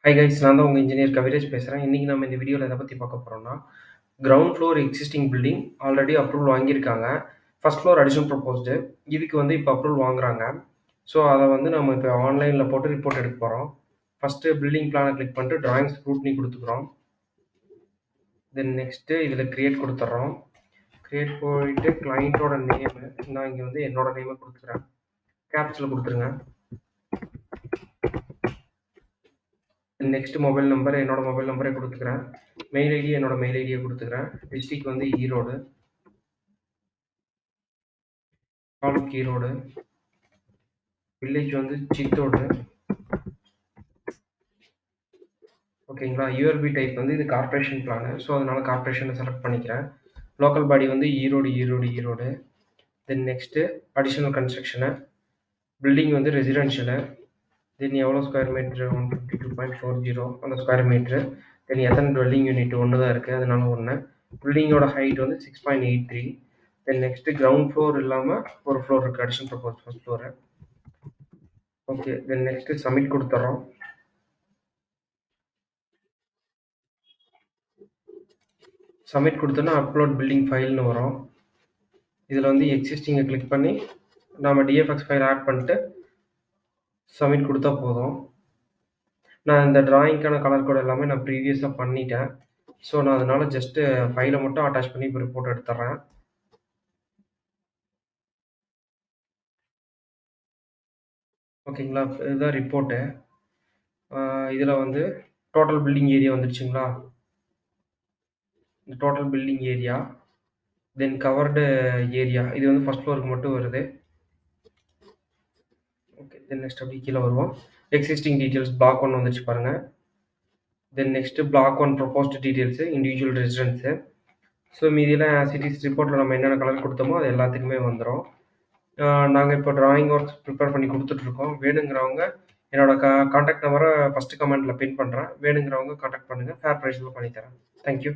Hi guys, நான் தான் உங்க இன்ஜினியர் கவிரேஜ் பேசுறேன். இன்னைக்கு நம்ம இந்த வீடியோல எத பத்தி பார்க்க போறோம்னா, ground floor existing building already approval வாங்கியிருக்காங்க. First floor addition proposed. இதுக்கு வந்து இப்ப அப்ரூவல் வாங்குறாங்க. ஸோ, அத வந்து நம்ம இப்ப ஆன்லைன்ல போட்டு ரிப்போர்ட் எடுக்க போறோம். ஃபர்ஸ்ட்டு பில்டிங் பிளான கிளிக் பண்ணிட்டு டிராயிங் ஸ்க்ரூட்னி குடுத்துக்கிறோம். தென் நெக்ஸ்ட்டு இதுல கிரியேட் குடுத்துர்றோம். கிரியேட் போயிட்டு கிளையன்ட்டோட நேமு, நான் இங்க வந்து என்னோட நேம குடுத்துக்கிறேன். கேப்ஸ்ல குடுத்துருங்க. நெக்ஸ்ட் மொபைல் நம்பர் என்னோட மொபைல் நம்பரே குடுத்துக்கிறேன். மெயில் ஐடி என்னோட மெயில் ஐடிய குடுத்துக்கிறேன். டிஸ்ட்ரிக்ட் வந்து ஈரோடு. தாலுக் ஈரோடு. வில்லேஜ் வந்து சித்தோடு. ஓகேங்களா? யூஆர்பி டைப் வந்து இது கார்ப்பரேஷன் பிளானு. ஸோ, அதனால கார்ப்பரேஷன செலக்ட் பண்ணிக்கிறேன். லோக்கல் பாடி வந்து Erode. Then next additional construction. Building வந்து ரெசிடென்ஷியலு. தென் எவ்வளோ ஸ்கொயர் மீட்டரு? 152.40 அந்த ஸ்கொயர் மீட்டரு. தென் எத்தனை டுவெல்லிங் யூனிட்? 1 தான் இருக்கு. அதனால 1. பில்டிங்கோட ஹைட் வந்து 6.83. தென் நெக்ஸ்ட்டு கிரவுண்ட் ஃப்ளோர் இல்லாம ஒரு ஃப்ளோர் இருக்கு. Additional proposed first floor. Okay. Then next submit குடுத்துர்றோம். சப்மிட் குடுத்தோன்னா அப்லோட் பில்டிங் ஃபைல்னு வரும். இதில் வந்து எக்ஸிஸ்டிங்கை கிளிக் பண்ணி நம்ம டிஎஃப்எக்ஸ் ஃபைல் ஆட் பண்ணிட்டு சப்மிட் கொடுத்தா போதும். நான் இந்த டிராயிங்க்கான கலர் கோட் எல்லாமே நான் ப்ரீவியஸாக பண்ணிட்டேன். ஸோ, நான் அதனால ஜஸ்ட்டு ஃபைலை மட்டும் அட்டாச் பண்ணி இப்போ ரிப்போர்ட் எடுத்துட்றேன். ஓகேங்களா? இதுதான் ரிப்போர்ட்டு. இதில் வந்து டோட்டல் பில்டிங் ஏரியா வந்துடுச்சுங்களா? இந்த total building area, then covered area, இது வந்து ஃபர்ஸ்ட் ஃப்ளோருக்கு மட்டும் வருது. ஓகே. தென் நெக்ஸ்ட் அப்படியே கீழே வருவோம். எக்ஸிஸ்டிங் டீட்டெயில்ஸ் பிளாக் 1 வந்துச்சு பாருங்க. Then next block 1 proposed details, individual residence. So, மீதியெல்லாம் ஆஸ் இட் இஸ் ரிப்போர்ட்டில் நம்ம என்னென்ன கலர் கொடுத்தோமோ அது எல்லாத்துக்குமே வந்துடும். நாங்கள் இப்போ டிராயிங் ஒர்க்ஸ் ப்ரிப்பேர் பண்ணி கொடுத்துட்ருக்கோம். வேணுங்கிறவங்க என்னோட கான்டாக்ட் நம்பரை ஃபஸ்ட்டு கமெண்ட்டில் பின் பண்ணுறேன். வேணுங்கிறவங்க கான்டாக்ட் பண்ணுங்கள். ஃபேர் ப்ரைஸில் பண்ணித்தரேன். தேங்க்யூ.